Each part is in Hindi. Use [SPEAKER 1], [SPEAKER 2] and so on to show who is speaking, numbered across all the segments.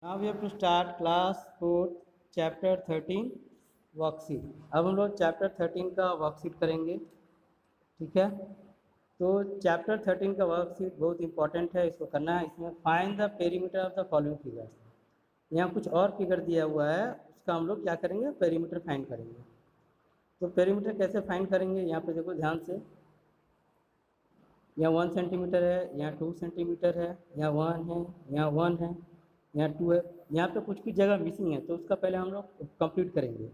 [SPEAKER 1] Now we have to start class 4 chapter 13 worksheet. अब हम लोग चैप्टर 13 का वर्कशीट करेंगे। ठीक है, तो चैप्टर 13 का वर्कशीट बहुत इंपॉर्टेंट है, इसको करना है। इसमें find the perimeter of the following figures. यहाँ कुछ और फिगर दिया हुआ है, उसका हम लोग क्या करेंगे, पेरीमीटर फाइंड करेंगे। तो पेरीमीटर कैसे फाइंड करेंगे, यहाँ पे देखो ध्यान से। यहाँ 1 सेंटीमीटर है, यहाँ 2 सेंटीमीटर है, यहाँ 1 है, यहाँ 1 है, यहाँ 2 है। यहाँ पे कुछ की जगह मिसिंग है, तो उसका पहले हम लोग कंप्लीट करेंगे।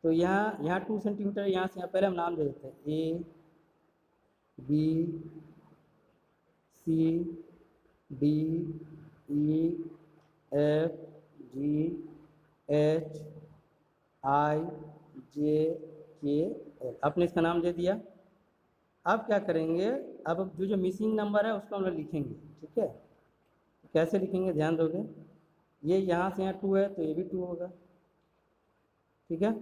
[SPEAKER 1] तो यहाँ 2 सेंटीमीटर, यहाँ से यहाँ पहले हम नाम दे देते हैं A B C D E F G H I J K L. आपने इसका नाम दे दिया। अब क्या करेंगे, अब जो मिसिंग नंबर है उसको हम लोग लिखेंगे। ठीक है, कैसे लिखेंगे ध्यान दोगे। ये यहाँ से यहाँ 2 है तो ये भी 2 होगा। ठीक है,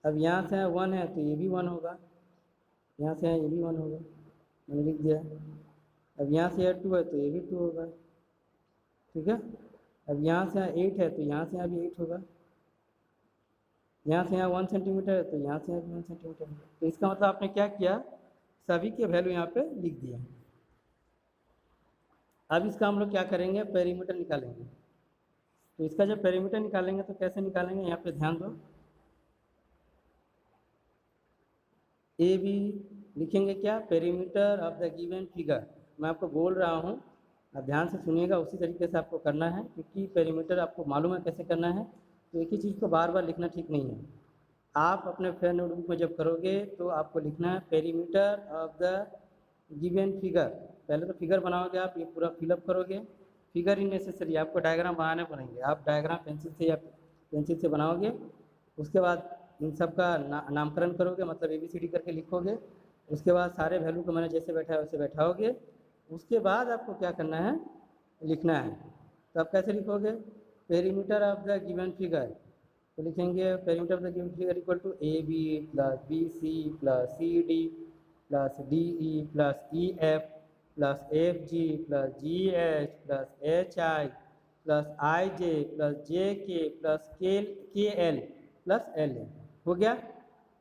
[SPEAKER 1] अब यहाँ से यहाँ 1 है तो ये भी 1 होगा, यहाँ से यहाँ ये भी 1 होगा, मैंने लिख दिया। अब यहाँ से यहाँ 2 है तो ये भी 2 होगा। ठीक है, अब यहाँ से यहाँ 8 है तो यहाँ से यहाँ भी 8 होगा, यहाँ से यहाँ 1 सेंटीमीटर है तो यहाँ से यहाँ भी 1 सेंटीमीटर होगा। तो इसका मतलब आपने क्या किया, सभी के वैल्यू यहाँ पे लिख दिया। अब इसका हम लोग क्या करेंगे, पेरीमीटर निकालेंगे। तो इसका जब पेरीमीटर निकालेंगे तो कैसे निकालेंगे, यहाँ पे ध्यान दो। ए बी लिखेंगे क्या, perimeter of the given figure. मैं आपको बोल रहा हूँ, आप ध्यान से सुनिएगा, उसी तरीके से आपको करना है, क्योंकि पेरीमीटर आपको मालूम है कैसे करना है। तो एक ही चीज़ को बार बार लिखना ठीक नहीं है। आप अपने फ्रेंड नोटबुक में जब करोगे तो आपको लिखना है perimeter of the given figure. पहले तो फिगर बनाओगे आप, ये पूरा फिलअप करोगे। फिगर इन नेसेसरी, आपको डायग्राम बनाने पड़ेंगे। आप डायग्राम पेंसिल से या पेंसिल से बनाओगे। उसके बाद इन सब का नामकरण करोगे, मतलब ABCD करके लिखोगे। उसके बाद सारे वैल्यू को मैंने जैसे बैठा है वैसे बैठाओगे। उसके बाद आपको क्या करना है, लिखना है। तो आप कैसे लिखोगे, perimeter of the given figure. तो लिखेंगे perimeter of the given figure equal to AB plus BC plus CD plus DE plus EF plus FG plus GH plus HI plus IJ plus JK plus KL plus LN। हो गया।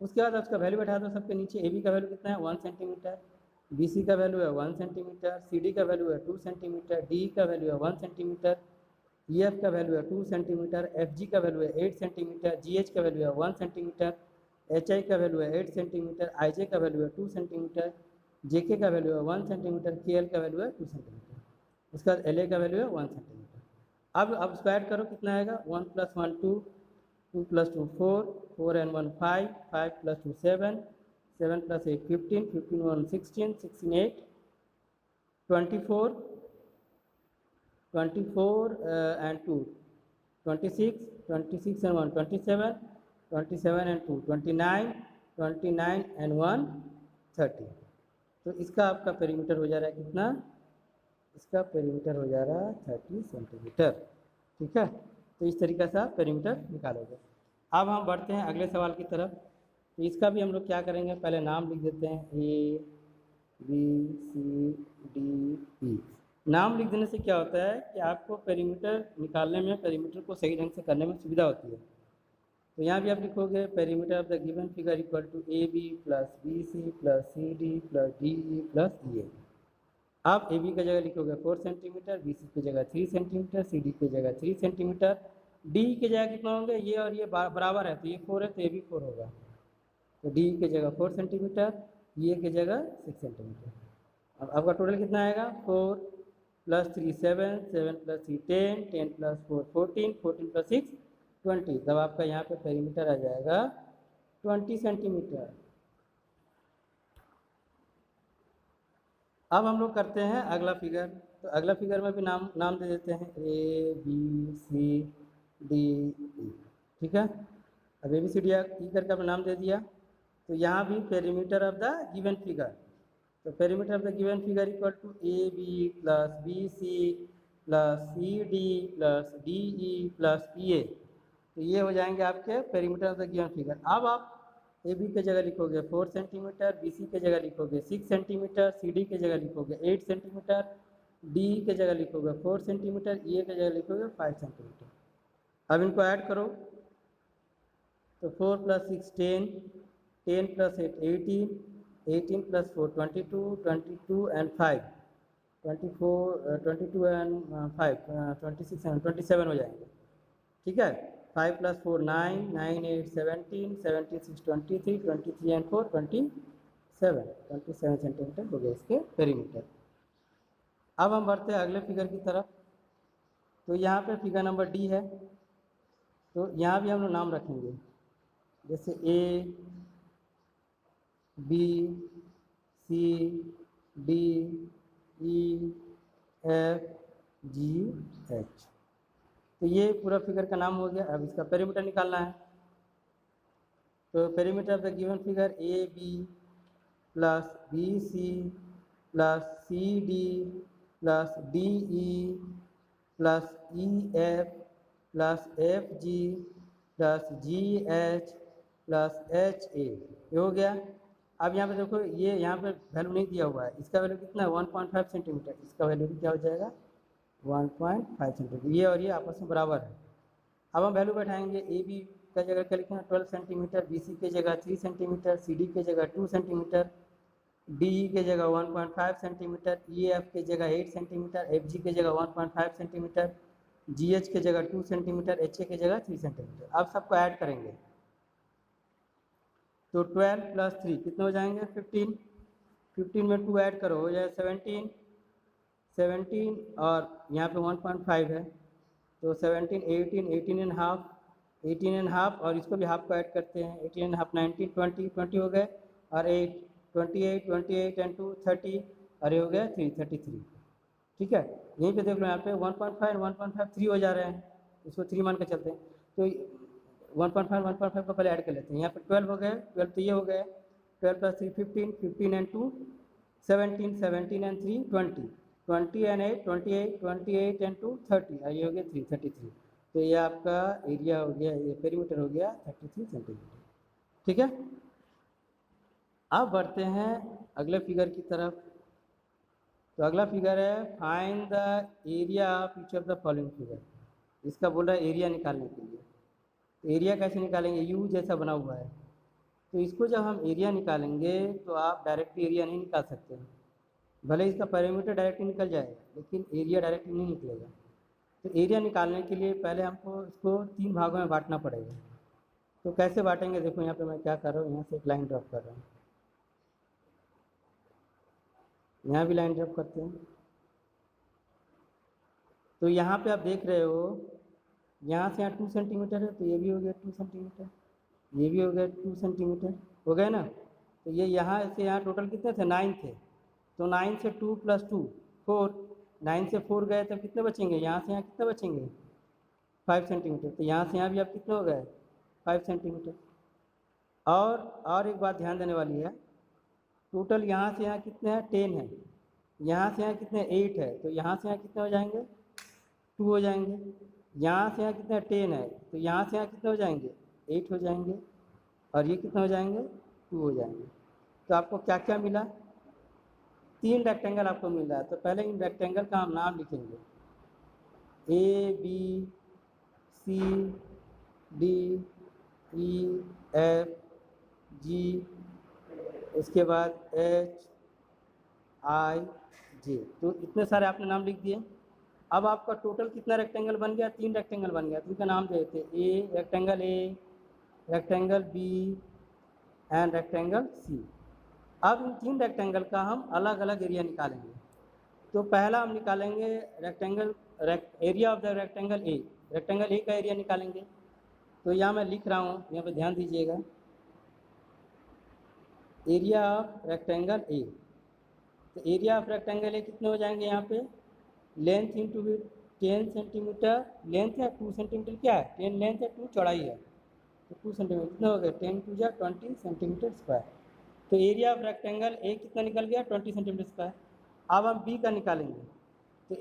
[SPEAKER 1] उसके बाद उसका वैल्यू बैठा दो सबके नीचे। AB का वैल्यू कितना है, 1 सेंटीमीटर। BC का वैल्यू है 1 सेंटीमीटर। CD का वैल्यू है 2 सेंटीमीटर। DE का वैल्यू है 1 सेंटीमीटर। EF का वैल्यू है 2 सेंटीमीटर। FG का वैल्यू है 8 सेंटीमीटर। GH का वैल्यू है 1 सेंटीमीटर। HI का वैल्यू है 8 सेंटीमीटर। IJ का वैल्यू है 2 सेंटीमीटर। JK का वैल्यू है 1 सेंटीमीटर। KL का वैल्यू है 2 सेंटीमीटर। उसके बाद LA का वैल्यू है 1 सेंटीमीटर। अब उसको ऐड करो, कितना आएगा, 1 + 1 2, 2 + 2 4, 4 and 1 5, 5 + 2 7, 7 + 8 15, 15 1 16, 16 8 24, 24 and 2 26, 26 and 1 27, 27 and 2 29, 29 and 1 30। तो इसका आपका पेरीमीटर हो जा रहा है कितना, इसका पेरीमीटर हो जा रहा है 30 सेंटीमीटर। ठीक है, तो इस तरीके से आप पेरीमीटर निकालोगे। अब हम बढ़ते हैं अगले सवाल की तरफ। तो इसका भी हम लोग क्या करेंगे, पहले नाम लिख देते हैं, ABCDE। नाम लिख देने से क्या होता है कि आपको पेरीमीटर निकालने में, पेरीमीटर को सही ढंग से करने में सुविधा होती है। तो यहाँ भी आप लिखोगे perimeter of the given figure equal to AB plus BC plus CD plus DE plus EA। आप AB की जगह लिखोगे 4 सेंटीमीटर, BC की जगह 3 सेंटीमीटर, CD की जगह 3 सेंटीमीटर। DE की जगह कितना होंगे, ये और ये बराबर है, तो ये 4 है तो ये भी 4 होगा। तो DE की जगह 4 सेंटीमीटर, EA की जगह 6 सेंटीमीटर। अब आपका टोटल कितना आएगा, 4 + 3 7, 7 + 3 10, 10 + 4 14, 14 + 6 20। तब आपका यहाँ पे पेरीमीटर आ जाएगा 20 सेंटीमीटर। अब हम लोग करते हैं अगला फिगर। तो अगला फिगर में भी नाम दे देते हैं ABCDE। ठीक है, अब ABCDE करके आपने नाम दे दिया। तो यहाँ भी perimeter of the given figure. तो perimeter of the given figure equal to AB plus BC plus CD plus DE plus EA। तो ये हो जाएंगे आपके perimeter of the given figure. अब आप AB की जगह लिखोगे 4 सेंटीमीटर, BC की जगह लिखोगे 6 सेंटीमीटर, CD की जगह लिखोगे 8 सेंटीमीटर, डी की जगह लिखोगे 4 सेंटीमीटर, ए की जगह लिखोगे 5 सेंटीमीटर। अब इनको ऐड करो तो 4 + 6 10, 10 + 8 18, 18 + 4 22, 22 and 5 24, 22 and 5 26 and 27 हो जाएंगे। ठीक है, 5 + 4 9, 9 8 17, 76 23, 23 and 4 27 सेंटीमीटर हो गए इसके पेरीमीटर। अब हम बढ़ते हैं अगले फिगर की तरफ। तो यहाँ पे फिगर नंबर डी है, तो यहाँ भी हम लोग नाम रखेंगे, जैसे A B C D E F G H. तो ये पूरा फिगर का नाम हो गया। अब इसका पेरीमीटर निकालना है। तो perimeter of the given figure A B plus B C plus C D plus D E plus E F plus F G plus G H plus H A, ये हो गया। अब यहाँ पे देखो, ये यहाँ पे वैल्यू नहीं दिया हुआ है, इसका वैल्यू कितना है 1.5 सेंटीमीटर, इसका वैल्यू भी क्या हो जाएगा 1.5 सेंटीमीटर। ये और ये आपस में बराबर है। अब हम वैल्यू बैठाएंगे, ए बी का जगह क्या लिखेंगे 12 सेंटीमीटर, बी सी के जगह 3 सेंटीमीटर, सी डी के जगह 2 सेंटीमीटर, डी ई के जगह 1.5 सेंटीमीटर, ई एफ के जगह 8 सेंटीमीटर, एफ जी के जगह 1.5 सेंटीमीटर, जी एच के जगह 2 सेंटीमीटर, एच ए के जगह 3 सेंटीमीटर। अब सबको ऐड करेंगे तो 12 + 3 कितने हो जाएंगे 15, 15 में 2 ऐड करो हो जाए 17, 17 और यहाँ पे 1.5 है तो 17 18, 18 and half, 18 and half और इसको भी हाफ को ऐड करते हैं, 18 and half 19, 20, 20 हो गए और 8 28, 28 and 2 30 और ये हो गया 3 33। ठीक है, यहीं पे देख लो, यहाँ पे 1.5 और 1.5 3 हो जा रहे हैं, इसको 3 मान के चलते हैं। तो 1.5 1.5 को पहले ऐड कर लेते हैं। यहाँ पे 12 हो गए, 12 तो ये हो गए, 12 + 3 15, 15 and 2 17, 17 and 3 20, 20 and 8 28, 28 and 2 30 और ये हो गया 3 33। तो ये आपका एरिया हो गया, ये पेरीमीटर हो गया 33 सेंटीमीटर। ठीक है, अब बढ़ते हैं अगले फिगर की तरफ। तो अगला फिगर है find the area of each of the following figure. इसका बोल रहा है एरिया निकालने के लिए। तो एरिया कैसे निकालेंगे, यू जैसा बना हुआ है, तो इसको जब हम एरिया निकालेंगे तो आप डायरेक्टली एरिया नहीं निकाल सकते हैं। भले इसका पेरीमीटर डायरेक्टली निकल जाएगा लेकिन एरिया डायरेक्टली नहीं निकलेगा। तो एरिया निकालने के लिए पहले हमको इसको 3 भागों में बांटना पड़ेगा। तो कैसे बांटेंगे, देखो यहाँ पे मैं क्या कर रहा हूँ, यहाँ से एक लाइन ड्रॉप कर रहा हूँ, यहाँ भी लाइन ड्रॉप करते हैं। तो यहाँ पे आप देख रहे हो, यहाँ से यहाँ 2 सेंटीमीटर है तो ये भी हो गया 2 सेंटीमीटर, ये भी हो गया 2 सेंटीमीटर, हो गए ना। तो ये यहाँ से यहाँ टोटल कितने थे 9 थे, तो 9 से 2 + 2 4, 9 से 4 गए तो कितने बचेंगे, यहाँ से यहाँ कितने बचेंगे 5 सेंटीमीटर। तो यहाँ से यहाँ भी आप कितने हो गए 5 सेंटीमीटर। और एक बात ध्यान देने वाली है, टोटल यहाँ से यहाँ कितने हैं 10 है, यहाँ से यहाँ कितने 8 है, तो यहाँ से यहाँ कितने हो जाएंगे 2 हो जाएंगे। यहाँ से यहाँ कितना 10 है तो यहाँ से यहाँ कितने हो जाएंगे 8 हो जाएंगे और ये कितने हो जाएंगे 2 हो जाएंगे। तो आपको क्या क्या मिला, 3 रेक्टेंगल आपको मिल रहा है। तो पहले इन रेक्टेंगल का हम नाम लिखेंगे, A B C D E F G, इसके बाद एच आई जे। तो इतने सारे आपने नाम लिख दिए। अब आपका टोटल कितना रेक्टेंगल बन गया, 3 रेक्टेंगल बन गया। तो इनका नाम देते A rectangle B and rectangle C. अब इन 3 रेक्टेंगल का हम अलग अलग एरिया निकालेंगे। तो पहला हम निकालेंगे area of the rectangle A, rectangle A का एरिया निकालेंगे। तो यहाँ मैं लिख रहा हूँ, यहाँ पे ध्यान दीजिएगा, एरिया ऑफ रेक्टेंगल ए। तो एरिया ऑफ रेक्टेंगल ए कितने हो जाएंगे, यहाँ पे length into width 10 centimetre, length है 2 सेंटीमीटर, क्या है 10 लेंथ है 2 चौड़ाई है, तो 2 सेंटीमीटर कितना हो गया 10 × 2 = 20 सेंटीमीटर स्क्वायर। तो एरिया ऑफ रेक्टेंगल ए कितना निकल गया 20 सेंटीमीटर स्क्वायर। अब हम बी का निकालेंगे। तो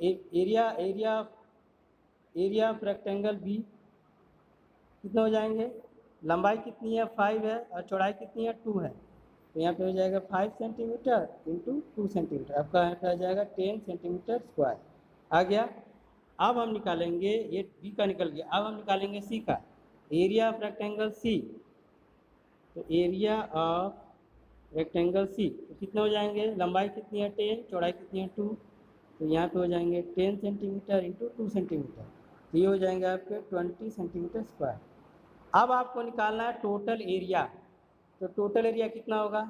[SPEAKER 1] एरिया ऑफ रेक्टेंगल बी कितने हो जाएंगे, लंबाई कितनी है 5 है और चौड़ाई कितनी है 2 है, तो यहाँ पे हो जाएगा 5 सेंटीमीटर इंटू 2 सेंटीमीटर, आपका यहाँ पे आ जाएगा 10 सेंटीमीटर स्क्वायर आ गया। अब हम निकालेंगे, ये बी का निकल गया, अब हम निकालेंगे सी का, एरिया ऑफ रेक्टेंगल सी। तो एरिया ऑफ रेक्टेंगल सी तो कितने हो जाएंगे, लंबाई कितनी है 10, चौड़ाई कितनी है 2, तो यहाँ पे हो जाएंगे 10 सेंटीमीटर इंटू 2 सेंटीमीटर, तो ये हो जाएंगे आपके 20 सेंटीमीटर स्क्वायर। अब आपको निकालना है टोटल एरिया, तो टोटल एरिया कितना होगा,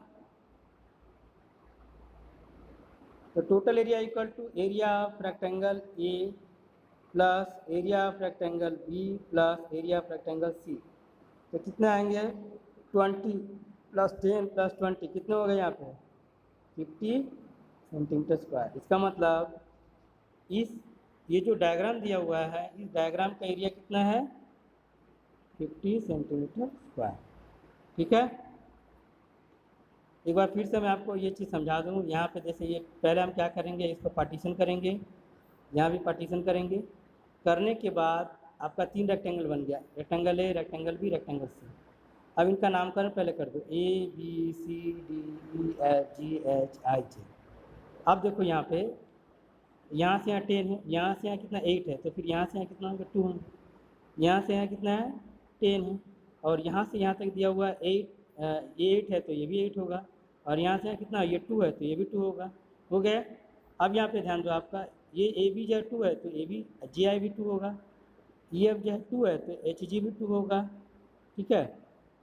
[SPEAKER 1] तो total area equal to area of rectangle A plus area of rectangle B plus area of rectangle C. तो कितने आएंगे 20 प्लस 10 प्लस 20 कितने हो गए यहाँ पे 50 सेंटीमीटर स्क्वायर। इसका मतलब इस ये जो डायग्राम दिया हुआ है इस डायग्राम का एरिया कितना है 50 सेंटीमीटर स्क्वायर। ठीक है, एक बार फिर से मैं आपको ये चीज़ समझा दूँ। यहाँ पे जैसे ये पहले हम क्या करेंगे, इसको पार्टीशन करेंगे, यहाँ भी पार्टीशन करेंगे, करने के बाद आपका 3 रेक्टेंगल बन गया, rectangle A, rectangle B, rectangle C. अब इनका नामकरण पहले कर दो, A B C D E F G H I J. अब देखो यहाँ पे, यहाँ से यहाँ 10 है, यहाँ से यहाँ कितना 8 है, तो फिर यहाँ से यहाँ कितना होगा 2 है, यहाँ से यहाँ कितना है 10 है, और यहाँ से यहाँ तक दिया हुआ 8 है तो ये भी 8 होगा, और यहाँ से यहाँ कितना ये 2 है तो ये भी 2 होगा, हो गया। अब यहाँ पे ध्यान दो, आपका ये ए बी जो 2 है तो ए बी जे आई भी 2 होगा, ई एफ जो 2 है तो एच जी भी 2 होगा। ठीक है,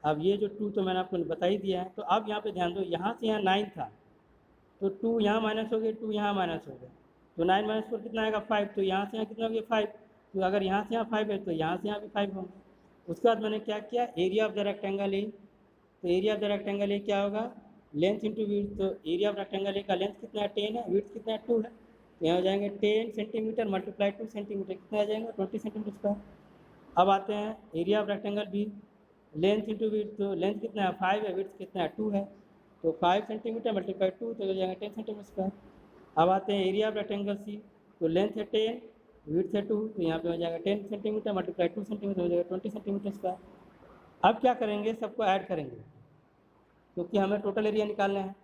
[SPEAKER 1] अब ये जो 2 तो मैंने आपको बता ही दिया है। तो अब यहाँ पे ध्यान दो, यहाँ से यहाँ 9 था तो 2 यहाँ माइनस हो गया, 2 यहाँ माइनस हो गया, तो 9 माइनस 4 कितना आएगा 5, तो यहाँ से यहाँ कितना हो गया 5, तो अगर यहाँ से यहाँ 5 है तो यहाँ से यहाँ भी 5 होंगे। उसके बाद मैंने क्या किया, area of the rectangle A, तो area of the rectangle A क्या होगा लेंथ इंटू विड्थ, तो एरिया ऑफ रेक्टेंगल ए का लेंथ कितना है 10 है, विड्थ कितना है 2 है, तो यहाँ हो जाएंगे 10 सेंटीमीटर मल्टीप्लाई 2 सेंटीमीटर कितना आ जाएगा 20 सेंटीमीटर स्क्वायर। अब आते हैं area of rectangle B, length into width, तो लेंथ कितना है 5 है, विड्थ कितना है 2 है, तो 5 सेंटीमीटर मल्टीप्लाई 2 तो हो जाएगा 10 सेंटीमीटर स्क्वायर। अब आते हैं एरिया ऑफ रेक्टेंगल सी, तो लेंथ है 10, विड्थ है 2, तो यहाँ पे हो जाएगा 10 सेंटीमीटर मल्टीप्लाई 2 सेंटीमीटर हो जाएगा 20 सेंटीमीटर स्क्वायर। अब क्या करेंगे, सबको ऐड करेंगे क्योंकि हमें टोटल एरिया निकालना है।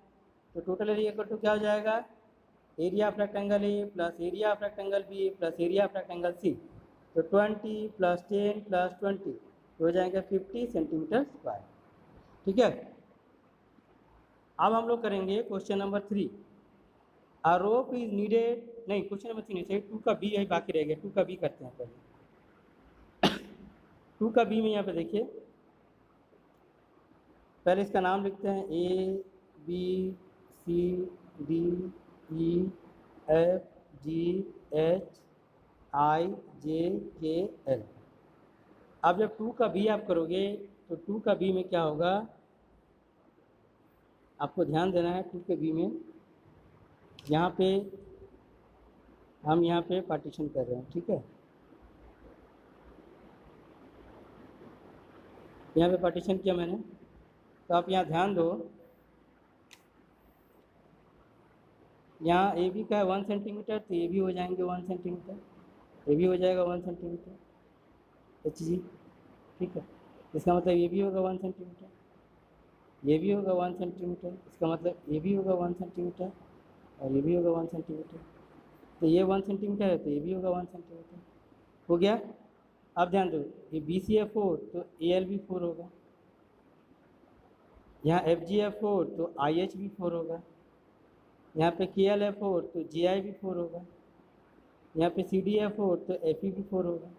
[SPEAKER 1] तो टोटल एरिया इक्वल टू क्या हो जाएगा, area of rectangle A plus area of rectangle B plus area of rectangle C, तो 20 प्लस 10 प्लस 20 हो जाएगा 50 सेंटीमीटर स्क्वायर। ठीक है, अब हम लोग करेंगे question number 3, a rope is needed, नहीं क्वेश्चन नंबर 3 नहीं, 2 का बी है बाकी रह गया, 2 का बी करते हैं पहले। 2 का बी में यहाँ पे देखिए, पहले इसका नाम लिखते हैं A B C D E F G H I J K L. अब जब 2 का बी आप करोगे तो 2 का बी में क्या होगा, आपको ध्यान देना है 2 के बी में, यहाँ पे हम यहाँ पे पार्टीशन कर रहे हैं। ठीक है, यहाँ पे पार्टीशन किया मैंने, तो आप यहाँ ध्यान दो, यहाँ ए बी का है 1 सेंटीमीटर तो ये भी हो जाएंगे 1 सेंटीमीटर, ये भी हो जाएगा 1 सेंटीमीटर एच जी। ठीक है, इसका मतलब ये भी होगा 1 सेंटीमीटर, ये भी होगा 1 सेंटीमीटर, इसका मतलब ये भी होगा 1 सेंटीमीटर और ये भी होगा 1 सेंटीमीटर, तो ये 1 सेंटीमीटर है तो ये भी होगा 1 सेंटीमीटर, हो गया। अब ध्यान दो, ये बी सी है 4 तो ए एल भी 4 होगा, यहाँ एफ जी है 4 तो आई एच भी 4 होगा, यहाँ पे के एल है 4 तो जी आई भी 4 होगा, यहाँ पे सी डी है 4 तो एफ ई भी 4 होगा।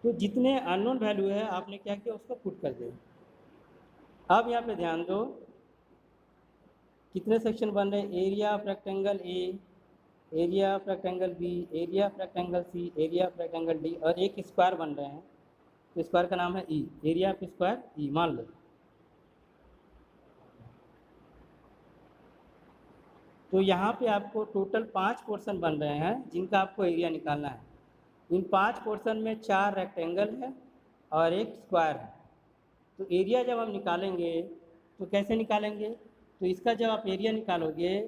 [SPEAKER 1] तो जितने अननोन वैल्यू है आपने क्या किया, उसको पुट कर दिया। अब यहाँ पे ध्यान दो, कितने सेक्शन बन रहे हैं, area of rectangle A, area of rectangle B, area of rectangle C, area of rectangle D, और एक स्क्वायर बन रहे हैं, तो स्क्वायर का नाम है ई, एरिया ऑफ स्क्वायर ई मान लो। तो यहाँ पे आपको टोटल 5 पोर्शन बन रहे हैं जिनका आपको एरिया निकालना है। इन 5 पोर्शन में 4 रेक्टेंगल है और एक स्क्वायर है। तो एरिया जब हम निकालेंगे तो कैसे निकालेंगे, तो इसका जब आप एरिया निकालोगे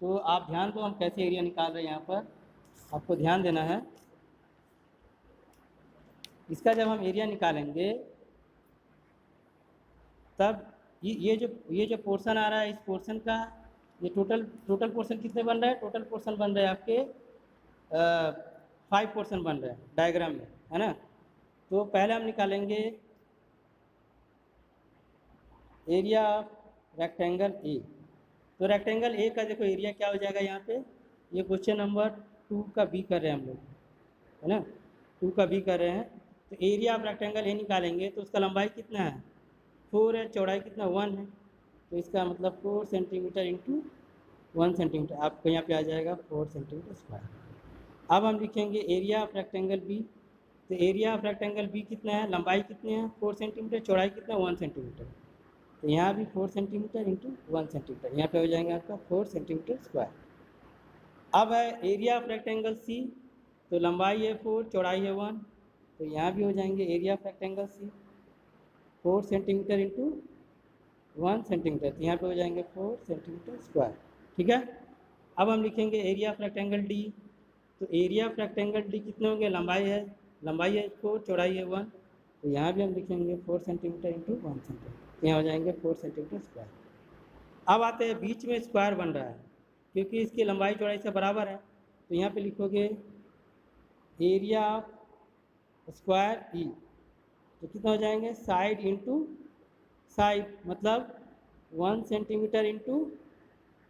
[SPEAKER 1] तो आप ध्यान दो हम कैसे एरिया निकाल रहे हैं, यहाँ पर आपको ध्यान देना है। इसका जब हम एरिया निकालेंगे तब ये जो पोर्शन आ रहा है, इस पोर्शन का ये टोटल पोर्शन कितने बन रहे हैं? टोटल पोर्शन बन रहे हैं आपके 5 पोर्शन बन रहे हैं डायग्राम में, है ना। तो पहले हम निकालेंगे एरिया ऑफ रेक्टेंगल ए। तो रेक्टेंगल ए का देखो एरिया क्या हो जाएगा यहाँ पे, ये क्वेश्चन नंबर 2 का बी कर रहे हैं हम लोग, है ना, 2 का बी कर रहे हैं। तो एरिया ऑफ रेक्टेंगल ए निकालेंगे तो उसका लंबाई कितना है? 4 है, चौड़ाई कितना 1 है, तो इसका मतलब 4 सेंटीमीटर इंटू 1 सेंटीमीटर, आपको यहाँ पे आ जाएगा 4 सेंटीमीटर स्क्वायर। अब हम लिखेंगे एरिया ऑफ रेक्टेंगल बी। तो एरिया ऑफ रेक्टेंगल बी कितना है, लंबाई कितनी है 4 सेंटीमीटर, चौड़ाई कितना 1 सेंटीमीटर, तो यहाँ भी 4 सेंटीमीटर इंटू 1 सेंटीमीटर, यहाँ पे हो जाएंगे आपका 4 सेंटीमीटर स्क्वायर। अब है एरिया ऑफ रेक्टेंगल सी। तो लंबाई है 4, चौड़ाई है 1, तो यहाँ भी हो जाएंगे area of rectangle C 4 centimetre into 1 centimetre, तो यहाँ पे हो जाएंगे 4 सेंटीमीटर स्क्वायर, ठीक है। अब हम लिखेंगे एरिया ऑफ रेक्टेंगल डी। तो एरिया ऑफ रेक्टेंगल डी कितने होंगे, लंबाई है 4, चौड़ाई है 1, तो यहाँ भी हम लिखेंगे 4 सेंटीमीटर इंटू 1 सेंटीमीटर, तो यहाँ हो जाएंगे 4 सेंटीमीटर स्क्वायर। अब आते हैं बीच में स्क्वायर बन रहा है, क्योंकि इसकी लंबाई चौड़ाई से बराबर है, तो यहाँ पे लिखोगे एरिया ऑफ स्क्वायर ई, तो कितना हो जाएंगे साइड इंटू साइड, मतलब 1 सेंटीमीटर इंटू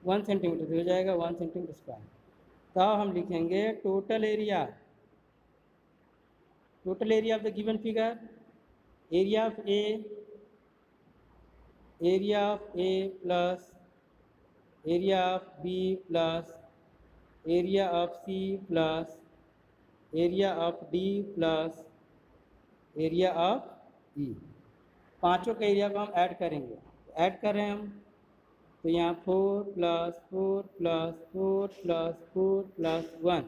[SPEAKER 1] 1 सेंटीमीटर, तो हो जाएगा 1 सेंटीमीटर स्क्वायर। तो हम लिखेंगे total area of the given figure, area of A plus area of B plus area of C plus area of D plus area of E, पांचों के एरिया को हम ऐड करेंगे। ऐड कर रहे हैं हम, तो यहाँ 4 प्लस 4 प्लस 4 प्लस 4 प्लस 1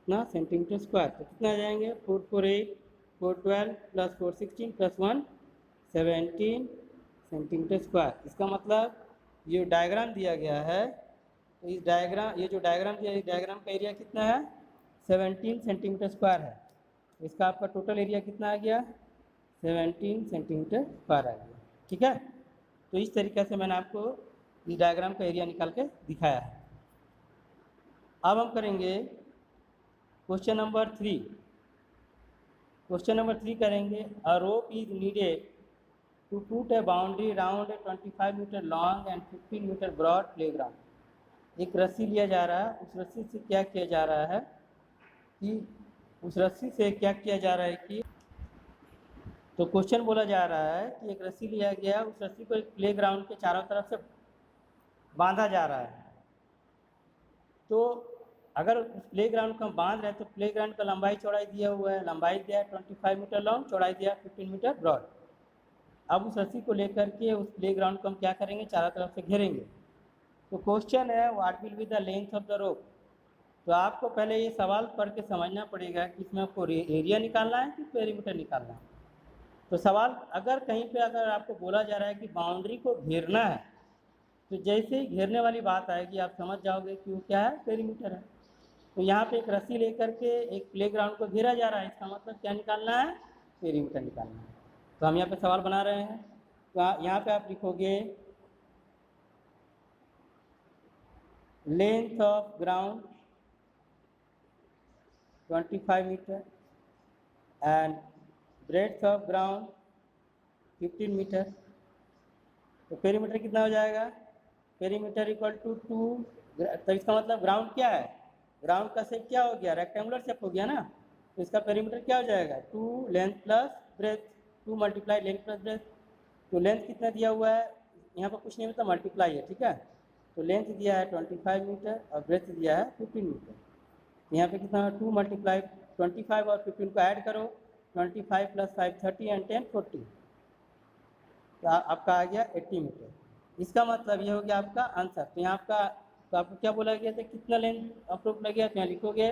[SPEAKER 1] कितना सेंटीमीटर स्क्वायर, तो कितना आ जाएंगे 4 4 8 4 12 प्लस 4 16 प्लस 1 17 सेंटीमीटर स्क्वायर। इसका मतलब ये डायग्राम दिया गया है, तो इस डायग्राम, ये जो डायग्राम दिया है, इस डायग्राम का एरिया कितना है 17 सेंटीमीटर स्क्वायर है। इसका आपका टोटल एरिया कितना आ गया 17 सेंटीमीटर स्क्वायर आ गया, ठीक है। तो इस तरीके से मैंने आपको इस डायग्राम का एरिया निकाल के दिखाया है। अब हम करेंगे क्वेश्चन नंबर 3। क्वेश्चन नंबर 3 करेंगे, a rope is needed to put a boundary round a 25 metre long and 15 metre broad playground. एक रस्सी लिया जा रहा है, उस रस्सी से क्या किया जा रहा है कि तो क्वेश्चन बोला जा रहा है कि एक रस्सी लिया गया, उस रस्सी को एक प्लेग्राउंड के चारों तरफ से बांधा जा रहा है। तो अगर उस प्लेग्राउंड को हम बांध रहे हैं तो प्लेग्राउंड का लंबाई चौड़ाई दिया हुआ है, लंबाई दिया है 25 मीटर लॉन्ग, चौड़ाई दिया 15 मीटर ब्रॉड। अब उस रस्सी को लेकर के उस प्लेग्राउंड को हम क्या करेंगे, चारों तरफ से घेरेंगे। तो क्वेश्चन है what will be the length of the rope. तो आपको पहले ये सवाल पढ़ के समझना पड़ेगा कि इसमें आपको एरिया निकालना है कि पेरीमीटर निकालना है। तो सवाल अगर कहीं पे अगर आपको बोला जा रहा है कि बाउंड्री को घेरना है, तो जैसे ही घेरने वाली बात आएगी आप समझ जाओगे कि वो क्या है, पेरीमीटर है। तो यहाँ पे एक रस्सी लेकर के एक प्लेग्राउंड को घेरा जा रहा है, इसका मतलब क्या निकालना है, पेरीमीटर निकालना है। तो हम यहाँ पे सवाल बना रहे हैं, तो यहाँ पे आप लिखोगे length of ground 25 metre and breadth of ground 15 metre. तो पेरीमीटर कितना हो जाएगा, पेरीमीटर इक्वल टू 2। तो इसका मतलब ग्राउंड क्या है, ग्राउंड का शेप क्या हो गया, रेक्टेंगुलर शेप हो गया ना। तो इसका पेरीमीटर क्या हो जाएगा 2 length plus breadth, 2 multiply length plus breadth. तो लेंथ कितना दिया हुआ है, यहाँ पर कुछ नहीं मतलब मल्टीप्लाई है, ठीक है। तो लेंथ दिया है 25 मीटर और ब्रेथ दिया है 15 मीटर। तो यहाँ पे कितना 2 मल्टीप्लाई 25 और 15 को ऐड करो, 25 प्लस 5 30 एंड 10 40, तो आपका आ गया 80 मीटर। इसका मतलब ये हो गया आपका आंसर। तो यहाँ आपका, तो आपको क्या बोला गया था, कितना लेंथ ऑफ रोप लग गया, तो यहाँ लिखोगे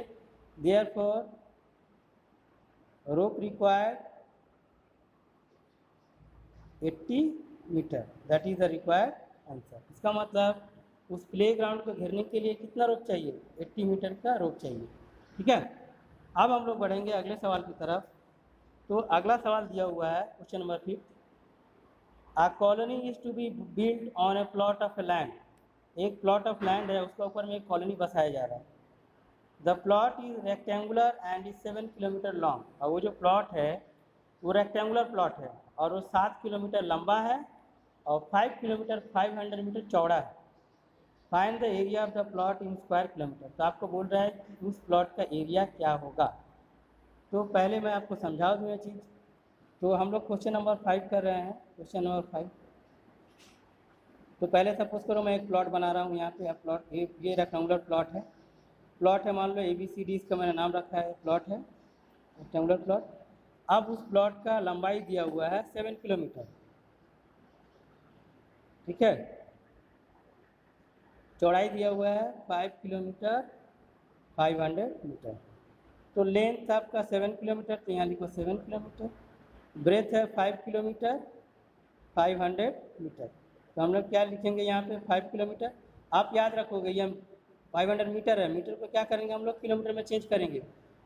[SPEAKER 1] therefore rope required 80 metre, that is the required answer. इसका मतलब उस प्ले ग्राउंड को घेरने के लिए कितना रोप चाहिए, 80 मीटर का रोप चाहिए, ठीक है। अब हम लोग बढ़ेंगे अगले सवाल की तरफ। तो अगला सवाल दिया हुआ है question number 5। A colony is to be built on a plot of land. एक प्लॉट ऑफ लैंड है, उसके ऊपर में एक कॉलोनी बसाया जा रहा है. The plot is rectangular and is 7 kilometre long. और वो जो प्लॉट है वो रेक्टेंगुलर प्लॉट है और वो 7 किलोमीटर लंबा है और 5 किलोमीटर 500 मीटर चौड़ा है. Find the area of the plot in square kilometre. तो आपको बोल रहा है कि उस प्लॉट का एरिया क्या होगा. तो पहले मैं आपको समझा दूँ ये चीज़. तो हम लोग क्वेश्चन नंबर 5 कर रहे हैं. Question number 5. तो पहले सपोज करो मैं एक प्लॉट बना रहा हूँ. यहाँ पे प्लॉट ये रेक्टेंगुलर प्लॉट है. प्लॉट है, मान लो ABCD, इसका मैंने नाम रखा है. प्लॉट है रेक्टेंगुलर प्लॉट. अब उस प्लॉट का लंबाई दिया हुआ है 7 किलोमीटर. ठीक है. चौड़ाई दिया हुआ है 5 किलोमीटर 500 मीटर. तो लेंथ आपका 7 किलोमीटर, तो यहाँ लिखो 7 किलोमीटर. ब्रेथ है 5 किलोमीटर 500 मीटर. तो हम लोग क्या लिखेंगे यहाँ पे 5 किलोमीटर. आप याद रखोगे ये 500 मीटर है. मीटर को क्या करेंगे हम लोग किलोमीटर में चेंज करेंगे.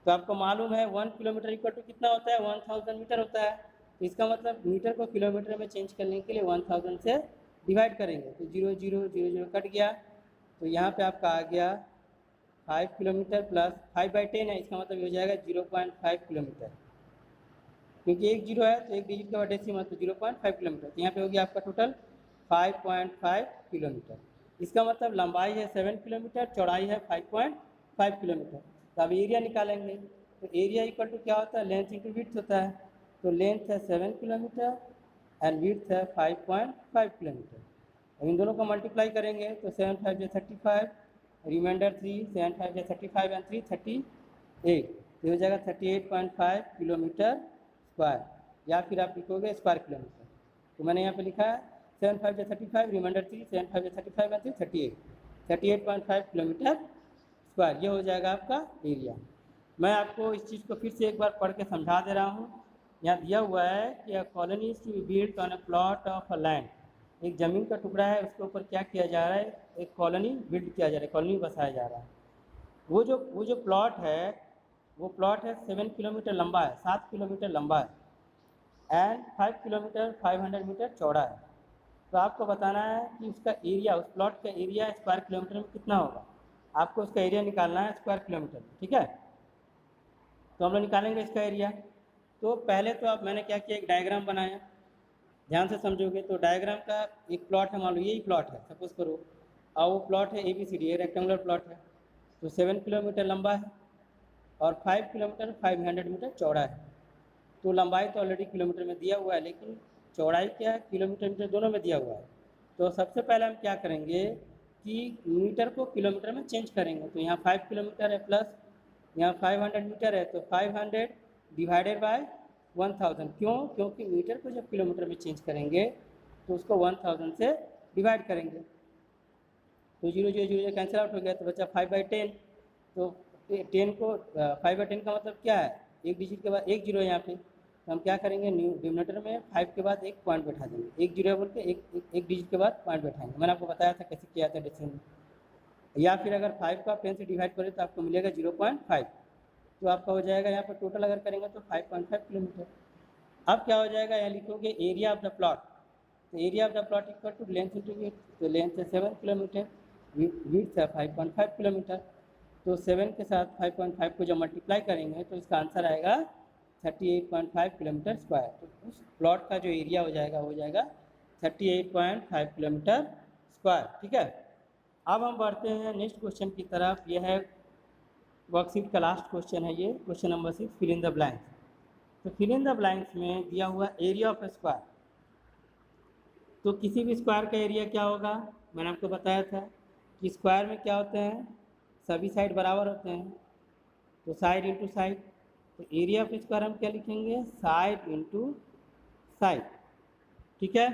[SPEAKER 1] तो आपको मालूम है 1 किलोमीटर इक्वल टू कितना होता है 1000 मीटर होता है. तो इसका मतलब मीटर को किलोमीटर में चेंज करने के लिए 1000 से डिवाइड करेंगे. तो 0 0 0 0 कट गया. तो यहाँ पे आपका आ गया 5 किलोमीटर प्लस 5/10 है. इसका मतलब ये हो जाएगा 0.5 किलोमीटर. क्योंकि एक जीरो है तो एक डिजिट के बाद डेसिमल, तो 0.5 किलोमीटर. तो यहाँ पे हो गया आपका टोटल 5.5 किलोमीटर. इसका मतलब लंबाई है 7 किलोमीटर, चौड़ाई है 5.5 किलोमीटर. तो अब एरिया निकालेंगे. तो एरिया इक्वल टू क्या होता है लेंथ इंटू विड्थ होता है. तो लेंथ है 7 किलोमीटर एंड विड्थ है 5.5 किलोमीटर. अब इन दोनों को मल्टीप्लाई करेंगे तो 7 5 या 35, रिमाइंडर 3, 7 5 या 35 एंड 3 38. तो हो जाएगा 38.5 किलोमीटर स्क्वायर, या फिर आप लिखोगे स्क्वायर किलोमीटर. तो मैंने यहाँ पे लिखा है 7 5 या 35, रिमाइंडर 3, 7 5 या 35 एंड 3 38, 38.5 किलोमीटर स्क्वायर. ये हो जाएगा आपका एरिया. मैं आपको इस चीज़ को फिर से एक बार पढ़ के समझा दे रहा हूँ. यहाँ दिया हुआ है कि a colony is to be built on a plot of a land. एक ज़मीन का टुकड़ा है, उसके ऊपर क्या किया जा रहा है, एक कॉलोनी बिल्ड किया जा रहा है, कॉलोनी बसाया जा रहा है. वो जो प्लॉट है वो प्लॉट है 7 किलोमीटर लंबा है, 7 किलोमीटर लंबा है एंड 5 किलोमीटर 500 मीटर चौड़ा है. तो आपको बताना है कि उसका एरिया, उस प्लॉट का एरिया स्क्वायर किलोमीटर में कितना होगा. आपको उसका एरिया निकालना है स्क्वायर किलोमीटर में. ठीक है. तो हम लोग निकालेंगे इसका एरिया. तो पहले तो आप मैंने क्या किया, एक डायग्राम बनाया. ध्यान से समझोगे तो डायग्राम का एक प्लॉट है, मान लो यही प्लॉट है सपोज करो. और वो प्लॉट है ABCD, ये रेक्टेंगुलर प्लॉट है. तो 7 किलोमीटर लंबा है और 5 किलोमीटर 500 मीटर चौड़ा है. तो लंबाई तो ऑलरेडी किलोमीटर में दिया हुआ है, लेकिन चौड़ाई क्या है किलोमीटर मीटर दोनों में दिया हुआ है. तो सबसे पहले हम क्या करेंगे कि मीटर को किलोमीटर में चेंज करेंगे. तो यहाँ 5 किलोमीटर है प्लस यहाँ 500 मीटर है, तो 500 डिवाइडेड बाय 1000. क्यों? क्योंकि मीटर को जब किलोमीटर में चेंज करेंगे तो उसको 1000 से डिवाइड करेंगे. तो 0 0 0 कैंसिल आउट हो गया, तो बचा 5/10. तो 10 को 5/10 का मतलब क्या है, एक डिजिट के बाद एक जीरो है यहाँ पे. तो हम क्या करेंगे, डिनोमिनेटर में 5 के बाद एक पॉइंट बैठा देंगे, एक जीरो बोल के एक डिजिट के बाद पॉइंट बैठाएंगे. मैंने आपको बताया था कैसे किया था डिसीजन में. या फिर अगर 5 को आप 10 से डिवाइड करें तो आपको मिलेगा 0.5. तो आपका हो जाएगा यहाँ पर टोटल अगर करेंगे तो 5.5 किलोमीटर. अब क्या हो जाएगा, यहाँ लिखोगे एरिया ऑफ द प्लॉट. तो area of the plot equal to length into width. तो लेंथ है 7 किलोमीटर, विड्थ है 5.5 किलोमीटर. तो 7 के साथ 5.5 को जब मल्टीप्लाई करेंगे तो इसका आंसर आएगा 38.5 किलोमीटर स्क्वायर. तो उस प्लॉट का जो एरिया हो जाएगा 38.5 किलोमीटर स्क्वायर. ठीक है. अब हम बढ़ते हैं नेक्स्ट क्वेश्चन की तरफ. यह है वर्कशीट का लास्ट क्वेश्चन है, ये question number 6, fill in the blanks. तो फिल इन द ब्लैंक्स में दिया हुआ एरिया ऑफ स्क्वायर. तो किसी भी स्क्वायर का एरिया क्या होगा, मैंने आपको बताया था कि स्क्वायर में क्या होते हैं, सभी साइड बराबर होते हैं. तो साइड इंटू साइड. तो एरिया ऑफ स्क्वायर हम क्या लिखेंगे, साइड इंटू साइड. ठीक है.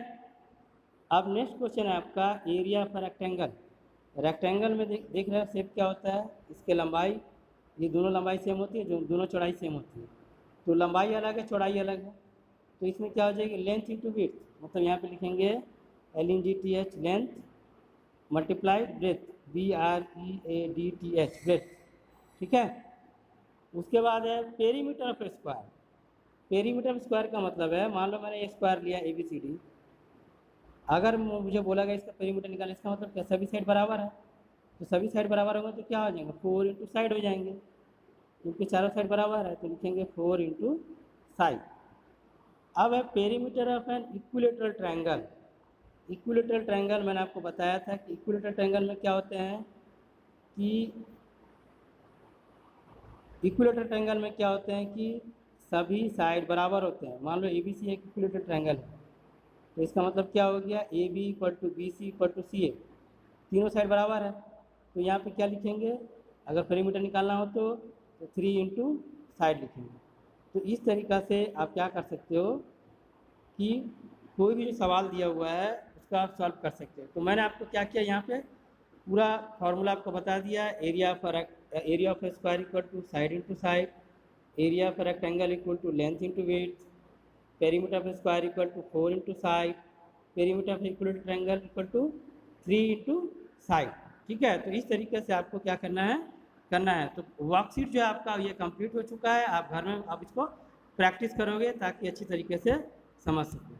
[SPEAKER 1] अब नेक्स्ट क्वेश्चन है आपका एरिया ऑफ रेक्टेंगल. रेक्टेंगल में देख रहे हैं शेप क्या होता है, इसके लंबाई, ये दोनों लंबाई सेम होती है, जो दोनों चौड़ाई सेम होती है. तो लंबाई अलग है, चौड़ाई अलग है. तो इसमें क्या हो जाएगी, लेंथ इंटू विड्थ. मतलब यहाँ पे लिखेंगे LNGTH length multiply breadth, BREADTH breadth. ठीक है. उसके बाद है perimeter of square. Perimeter of square का मतलब है, मान लो मैंने ये स्क्वायर लिया ABCD, अगर मुझे बोला गया इसका पेरीमीटर निकालना, इसका मतलब क्या सभी साइड बराबर है, तो सभी साइड बराबर होंगे तो क्या हो जाएंगे 4 इंटू साइड हो जाएंगे, क्योंकि चारों साइड बराबर है तो लिखेंगे 4 इंटू साइड। अब है perimeter of an equilateral triangle. Equilateral triangle मैंने आपको बताया था कि इक्विलेटरल ट्रायंगल में क्या होते हैं कि इक्विलेटरल ट्रायंगल में क्या होते हैं कि सभी साइड बराबर होते हैं। मान लो ABC एक इक्विलेटरल ट्रायंगल है, तो इसका मतलब क्या हो गया AB equal to BC equal to CA, तीनों साइड बराबर है। तो यहाँ पे क्या लिखेंगे, अगर पेरीमीटर निकालना हो तो 3 इंटू साइड लिखेंगे। तो इस तरीक़ा से आप क्या कर सकते हो कि कोई भी जो सवाल दिया हुआ है उसका आप सॉल्व कर सकते हो। तो मैंने आपको क्या किया, यहाँ पे पूरा फार्मूला आपको बता दिया। Area of square equal to side into side, area of rectangle equal to length into width, perimeter of square equal to 4 into side, perimeter of equilateral triangle equal to 3 into side. ठीक है, तो इस तरीके से आपको क्या करना है। तो वर्कशीट जो है आपका ये कंप्लीट हो चुका है। आप घर में आप इसको प्रैक्टिस करोगे ताकि अच्छी तरीके से समझ सकें।